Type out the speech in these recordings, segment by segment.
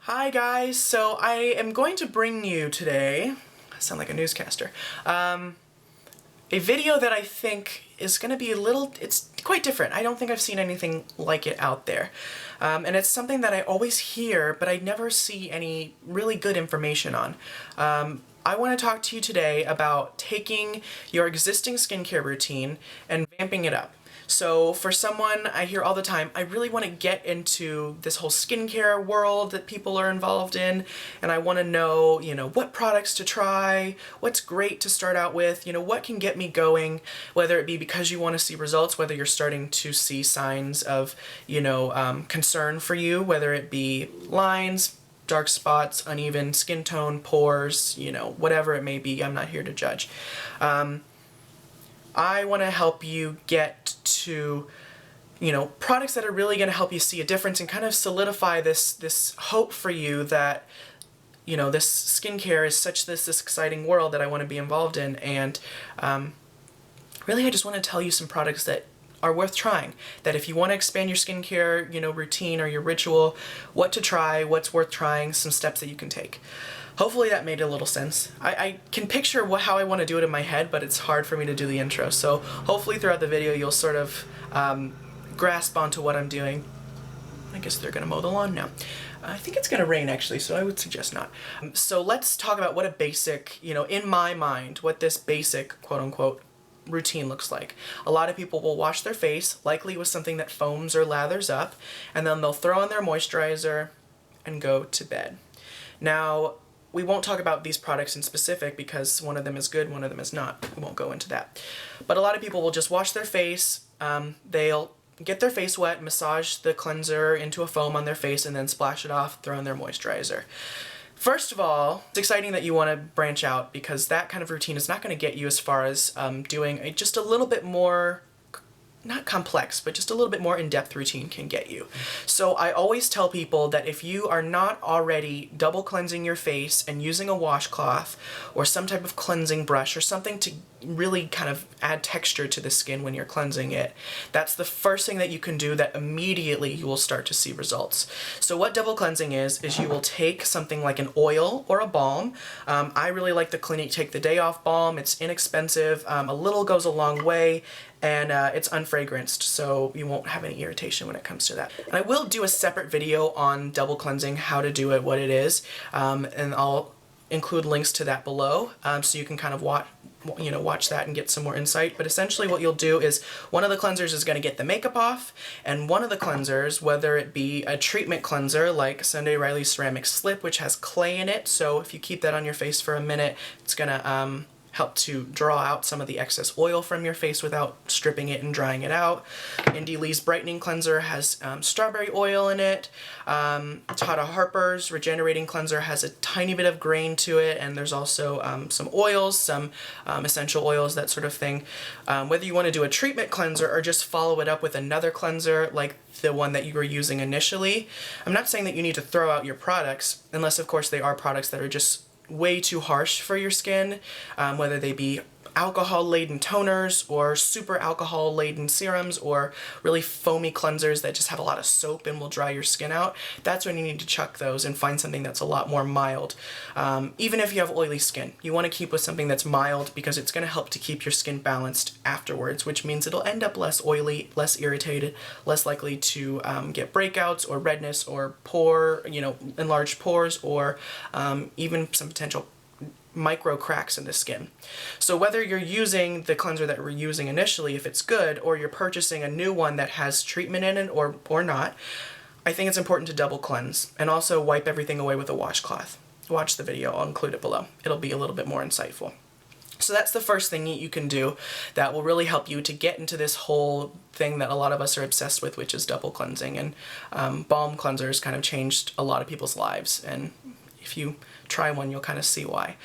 Hi guys, so I am going to bring you today, I sound like a newscaster, a video that I think is going to be it's quite different. I don't think I've seen anything like it out there. And it's something that I always hear, but I never see any really good information on. I want to talk to you today about taking your existing skincare routine and vamping it up. So for someone, I hear all the time, I really want to get into this whole skincare world that people are involved in, and I want to know, what products to try, what's great to start out with, what can get me going, whether it be because you want to see results, whether you're starting to see signs of, concern for you, whether it be lines, dark spots, uneven skin tone, pores, whatever it may be. I'm not here to judge. I want to help you get to, products that are really going to help you see a difference and kind of solidify this hope for you that, this skincare is this exciting world that I want to be involved in. And really, I just want to tell you some products that are worth trying. That if you want to expand your skincare, routine or your ritual, what to try, what's worth trying, some steps that you can take. Hopefully that made a little sense. I can picture how I want to do it in my head, but it's hard for me to do the intro. So hopefully throughout the video you'll sort of grasp onto what I'm doing. I guess they're going to mow the lawn now. I think it's going to rain actually, so I would suggest not. So let's talk about what a basic, in my mind, what this basic quote-unquote routine looks like. A lot of people will wash their face, likely with something that foams or lathers up, and then they'll throw on their moisturizer and go to bed. Now, we won't talk about these products in specific because one of them is good, one of them is not. We won't go into that. But a lot of people will just wash their face, they'll get their face wet, massage the cleanser into a foam on their face, and then splash it off, throw in their moisturizer. First of all, it's exciting that you want to branch out because that kind of routine is not going to get you as far as doing just a little bit more, not complex, but just a little bit more in-depth routine can get you. So I always tell people that if you are not already double cleansing your face and using a washcloth or some type of cleansing brush or something to really kind of add texture to the skin when you're cleansing it, that's the first thing that you can do that immediately you will start to see results. So what double cleansing is you will take something like an oil or a balm. I really like the Clinique Take the Day Off balm. It's inexpensive, a little goes a long way, and it's unfragranced, so you won't have any irritation when it comes to that. And I will do a separate video on double cleansing, how to do it, what it is, and I'll include links to that below, so you can kind of watch that and get some more insight. But essentially what you'll do is one of the cleansers is going to get the makeup off, and one of the cleansers, whether it be a treatment cleanser like Sunday Riley's Ceramic Slip, which has clay in it, so if you keep that on your face for a minute, it's going to help to draw out some of the excess oil from your face without stripping it and drying it out. Lee's Brightening Cleanser has strawberry oil in it. Tata Harper's Regenerating Cleanser has a tiny bit of grain to it, and there's also some oils, some essential oils, that sort of thing. Whether you want to do a treatment cleanser or just follow it up with another cleanser like the one that you were using initially, I'm not saying that you need to throw out your products, unless of course they are products that are just way too harsh for your skin, whether they be alcohol-laden toners or super alcohol-laden serums or really foamy cleansers that just have a lot of soap and will dry your skin out. That's when you need to chuck those and find something that's a lot more mild. Even if you have oily skin, you want to keep with something that's mild because it's going to help to keep your skin balanced afterwards, which means it'll end up less oily, less irritated, less likely to get breakouts or redness or enlarged pores, or even some potential micro cracks in the skin. So whether you're using the cleanser that we're using initially, if it's good, or you're purchasing a new one that has treatment in it or not, I think it's important to double cleanse and also wipe everything away with a washcloth. Watch the video, I'll include it below. It'll be a little bit more insightful. So that's the first thing you can do that will really help you to get into this whole thing that a lot of us are obsessed with, which is double cleansing. And balm cleansers kind of changed a lot of people's lives, and if you try one, you'll kind of see why.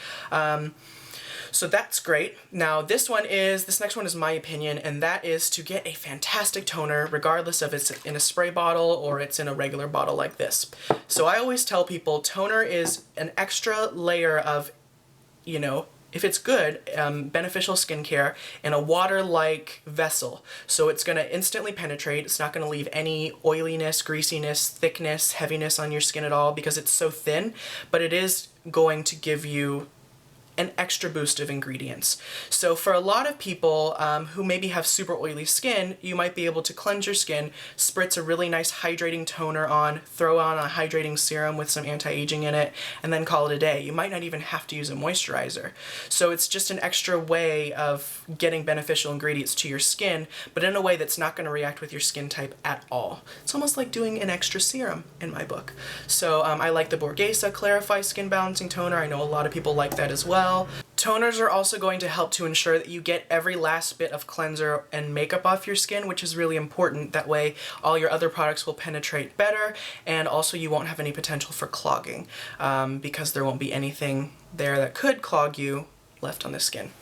So that's great. Now this next one is my opinion, and that is to get a fantastic toner, regardless if it's in a spray bottle or it's in a regular bottle like this. So I always tell people toner is an extra layer of, if it's good, beneficial skincare in a water-like vessel. So it's going to instantly penetrate. It's not going to leave any oiliness, greasiness, thickness, heaviness on your skin at all because it's so thin, but it is going to give you an extra boost of ingredients. So for a lot of people who maybe have super oily skin, you might be able to cleanse your skin, spritz a really nice hydrating toner on, throw on a hydrating serum with some anti-aging in it, and then call it a day. You might not even have to use a moisturizer. So it's just an extra way of getting beneficial ingredients to your skin, but in a way that's not going to react with your skin type at all. It's almost like doing an extra serum in my book. So I like the Borghese Clarify Skin Balancing Toner. I know a lot of people like that as well. Toners are also going to help to ensure that you get every last bit of cleanser and makeup off your skin, which is really important. That way all your other products will penetrate better, and also you won't have any potential for clogging because there won't be anything there that could clog you left on the skin.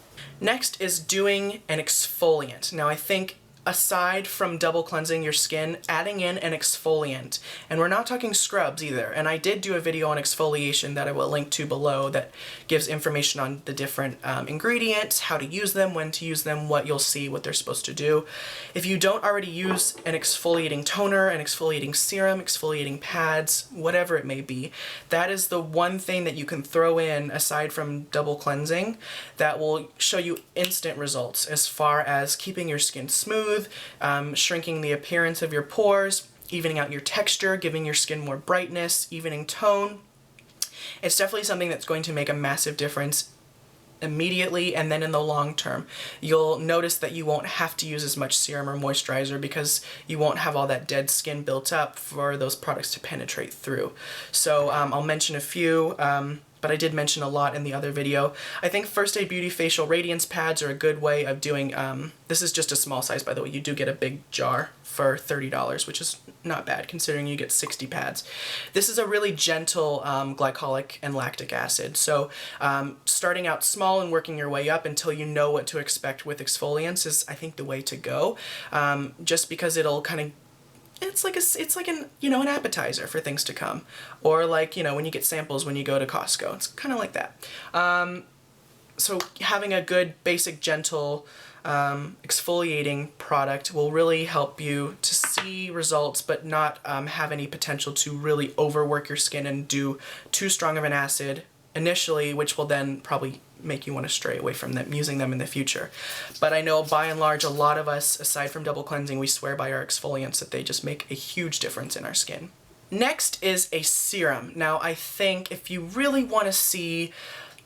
Next is doing an exfoliant. Now I think aside from double cleansing your skin, adding in an exfoliant. And we're not talking scrubs either. And I did do a video on exfoliation that I will link to below that gives information on the different ingredients, how to use them, when to use them, what you'll see, what they're supposed to do. If you don't already use an exfoliating toner, an exfoliating serum, exfoliating pads, whatever it may be, that is the one thing that you can throw in aside from double cleansing that will show you instant results as far as keeping your skin smooth, shrinking the appearance of your pores, evening out your texture, giving your skin more brightness, evening tone. It's definitely something that's going to make a massive difference immediately, and then in the long term. You'll notice that you won't have to use as much serum or moisturizer because you won't have all that dead skin built up for those products to penetrate through. So I'll mention a few, but I did mention a lot in the other video. I think First Aid Beauty Facial Radiance Pads are a good way of doing, this is just a small size by the way, you do get a big jar for $30, which is not bad considering you get 60 pads. This is a really gentle glycolic and lactic acid. So starting out small and working your way up until you know what to expect with exfoliants is, I think, the way to go. Just because it'll kind of, it's like an an appetizer for things to come, or like when you get samples when you go to Costco. It's kind of like that. So having a good basic gentle exfoliating product will really help you to see results, but not have any potential to really overwork your skin and do too strong of an acid initially, which will then probably make you want to stray away from them, using them in the future. But I know by and large, a lot of us, aside from double cleansing, we swear by our exfoliants that they just make a huge difference in our skin. Next is a serum. Now I think if you really want to see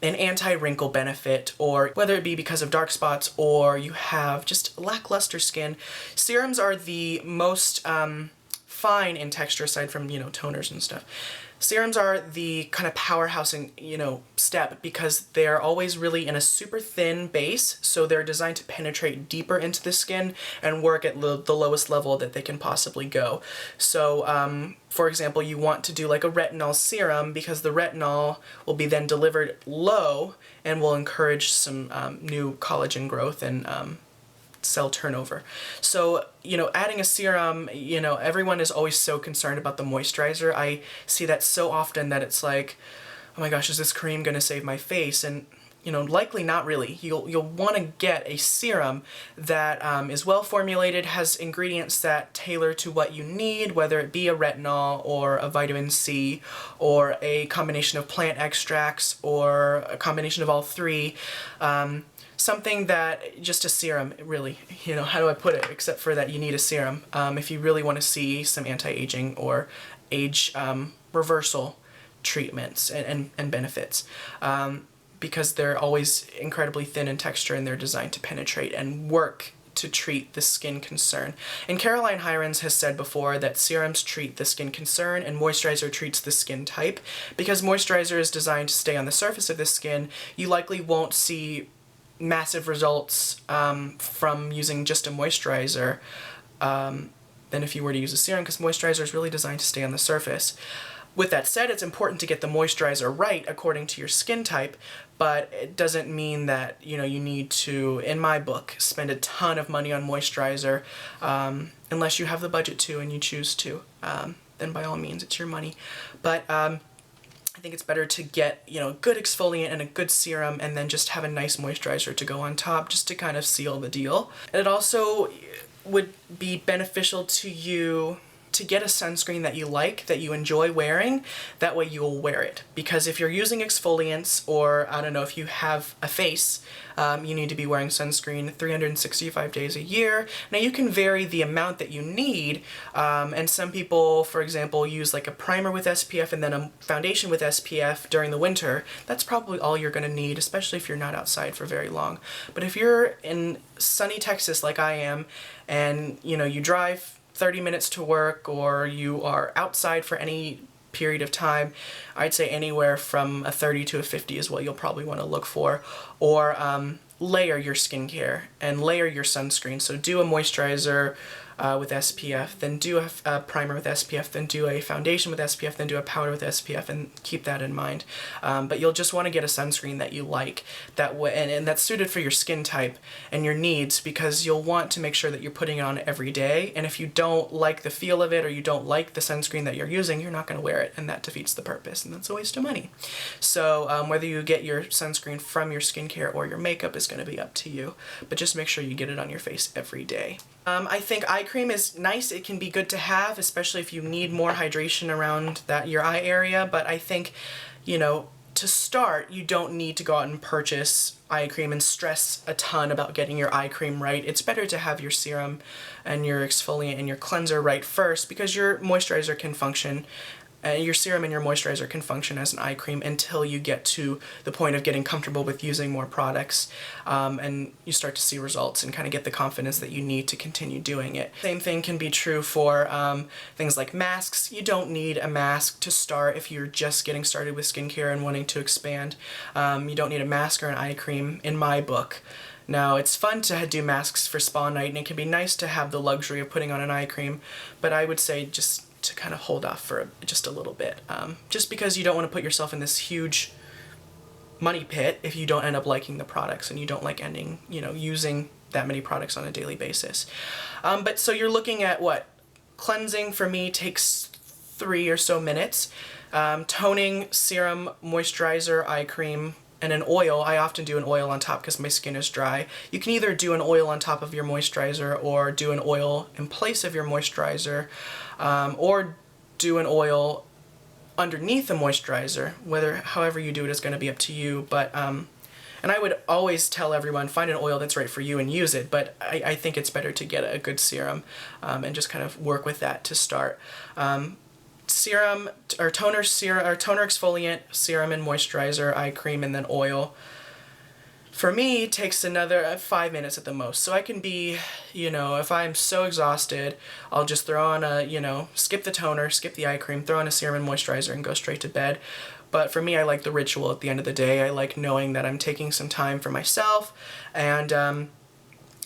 an anti-wrinkle benefit, or whether it be because of dark spots or you have just lackluster skin, serums are the most fine in texture aside from toners and stuff. Serums are the kind of powerhouse in, step because they're always really in a super thin base, so they're designed to penetrate deeper into the skin and work at the lowest level that they can possibly go. So, for example, you want to do like a retinol serum because the retinol will be then delivered low and will encourage some new collagen growth and cell turnover. So, adding a serum, everyone is always so concerned about the moisturizer. I see that so often that it's like, oh my gosh, is this cream going to save my face? And, likely not really. You'll want to get a serum that is well formulated, has ingredients that tailor to what you need, whether it be a retinol or a vitamin C or a combination of plant extracts or a combination of all three. Something that, just a serum, really, how do I put it, except for that you need a serum if you really want to see some anti-aging or age reversal treatments and benefits. Because they're always incredibly thin in texture and they're designed to penetrate and work to treat the skin concern. And Caroline Hirons has said before that serums treat the skin concern and moisturizer treats the skin type. Because moisturizer is designed to stay on the surface of the skin, you likely won't see massive results from using just a moisturizer than if you were to use a serum, because moisturizer is really designed to stay on the surface. With that said, it's important to get the moisturizer right according to your skin type, but it doesn't mean that you need to, in my book, spend a ton of money on moisturizer unless you have the budget to and you choose to. Then by all means, it's your money. But I think it's better to get, you know, a good exfoliant and a good serum and then just have a nice moisturizer to go on top just to kind of seal the deal. And it also would be beneficial to you to get a sunscreen that you like, that you enjoy wearing. That way you'll wear it. Because if you're using exfoliants, or I don't know, if you have a face, you need to be wearing sunscreen 365 days a year. Now you can vary the amount that you need, and some people, for example, use like a primer with SPF and then a foundation with SPF during the winter. That's probably all you're going to need, especially if you're not outside for very long. But if you're in sunny Texas like I am, and you know, you drive 30 minutes to work, or you are outside for any period of time, I'd say anywhere from a 30 to a 50 is what you'll probably want to look for. Or layer your skincare and layer your sunscreen. So do a moisturizer with SPF, then do a primer with SPF, then do a foundation with SPF, then do a powder with SPF, and keep that in mind. But you'll just want to get a sunscreen that you like, that way, and that's suited for your skin type and your needs, because you'll want to make sure that you're putting it on every day. And if you don't like the feel of it, or you don't like the sunscreen that you're using, you're not going to wear it, and that defeats the purpose, and that's a waste of money. So whether you get your sunscreen from your skincare or your makeup is going to be up to you, but just make sure you get it on your face every day. I think eye cream is nice. It can be good to have, especially if you need more hydration around your eye area. But I think, you know, to start, you don't need to go out and purchase eye cream and stress a ton about getting your eye cream right. It's better to have your serum and your exfoliant and your cleanser right first, because your moisturizer can function, your serum and your moisturizer can function as an eye cream until you get to the point of getting comfortable with using more products, and you start to see results and kind of get the confidence that you need to continue doing it. Same thing can be true for things like masks. You don't need a mask to start if you're just getting started with skincare and wanting to expand. You don't need a mask or an eye cream in my book. Now, it's fun to do masks for spa night, and it can be nice to have the luxury of putting on an eye cream, but I would say just to kind of hold off for just a little bit, just because you don't want to put yourself in this huge money pit if you don't end up liking the products and you don't like using that many products on a daily basis. But so you're looking at what? Cleansing for me takes 3 or so minutes. Toning, serum, moisturizer, eye cream, and an oil. I often do an oil on top because my skin is dry. You can either do an oil on top of your moisturizer, or do an oil in place of your moisturizer, or do an oil underneath the moisturizer. However you do it is going to be up to you. But and I would always tell everyone, find an oil that's right for you and use it. But I think it's better to get a good serum and just kind of work with that to start. Serum or toner, exfoliant, serum and moisturizer, eye cream, and then oil. For me, it takes another 5 minutes at the most. So I can be, if I'm so exhausted, I'll just throw on skip the toner, skip the eye cream, throw on a serum and moisturizer, and go straight to bed. But for me, I like the ritual at the end of the day. I like knowing that I'm taking some time for myself, and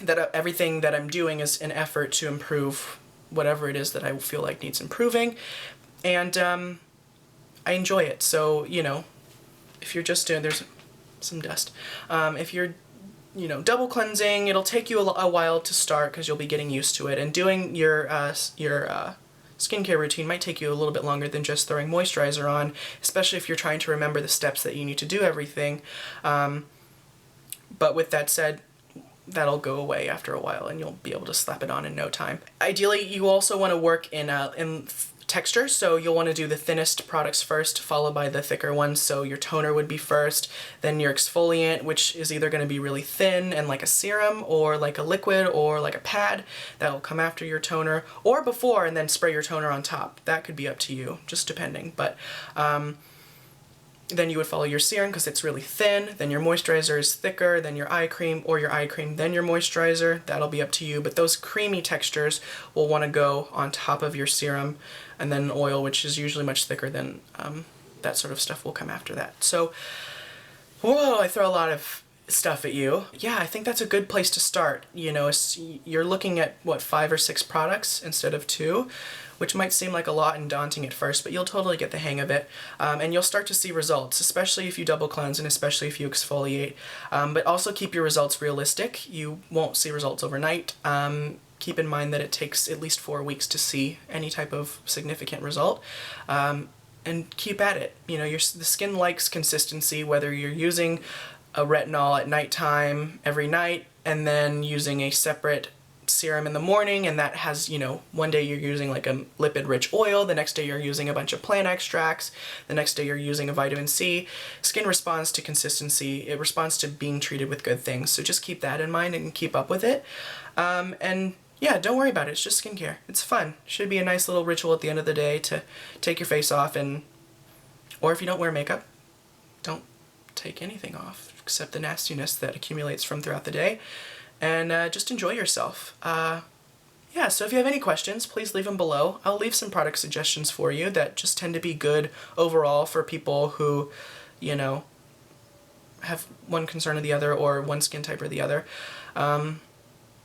that everything that I'm doing is an effort to improve whatever it is that I feel like needs improving. And I enjoy it. So, if you're just doing, there's some dust. If you're, double cleansing, it'll take you a while to start because you'll be getting used to it. And doing your skincare routine might take you a little bit longer than just throwing moisturizer on, especially if you're trying to remember the steps that you need to do everything. But with that said, that'll go away after a while and you'll be able to slap it on in no time. Ideally, you also want to work in texture, so you'll want to do the thinnest products first, followed by the thicker ones. So your toner would be first, then your exfoliant, which is either going to be really thin and like a serum, or like a liquid, or like a pad that will come after your toner, or before and then spray your toner on top. That could be up to you, just depending. But then you would follow your serum because it's really thin, then your moisturizer is thicker, then your eye cream, or your eye cream, then your moisturizer. That'll be up to you, but those creamy textures will want to go on top of your serum, and then oil, which is usually much thicker than that sort of stuff, will come after that. So, whoa, I throw a lot of stuff at you. Yeah, I think that's a good place to start. You're looking at, 5 or 6 products instead of 2, which might seem like a lot and daunting at first, but you'll totally get the hang of it. And you'll start to see results, especially if you double cleanse and especially if you exfoliate. But also keep your results realistic. You won't see results overnight. Keep in mind that it takes at least 4 weeks to see any type of significant result. and keep at it. You know, the skin likes consistency, whether you're using a retinol at nighttime every night and then using a separate serum in the morning, and that has, you know, one day you're using like a lipid-rich oil, the next day you're using a bunch of plant extracts, the next day you're using a vitamin C. Skin responds to consistency. It responds to being treated with good things. So just keep that in mind and keep up with it. And yeah, don't worry about it. It's just skincare. It's fun. Should be a nice little ritual at the end of the day to take your face off, or if you don't wear makeup, don't take anything off except the nastiness that accumulates from throughout the day, and just enjoy yourself. Yeah, so if you have any questions, please leave them below. I'll leave some product suggestions for you that just tend to be good overall for people who, you know, have one concern or the other, or one skin type or the other.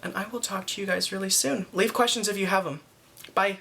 And I will talk to you guys really soon. Leave questions if you have them. Bye.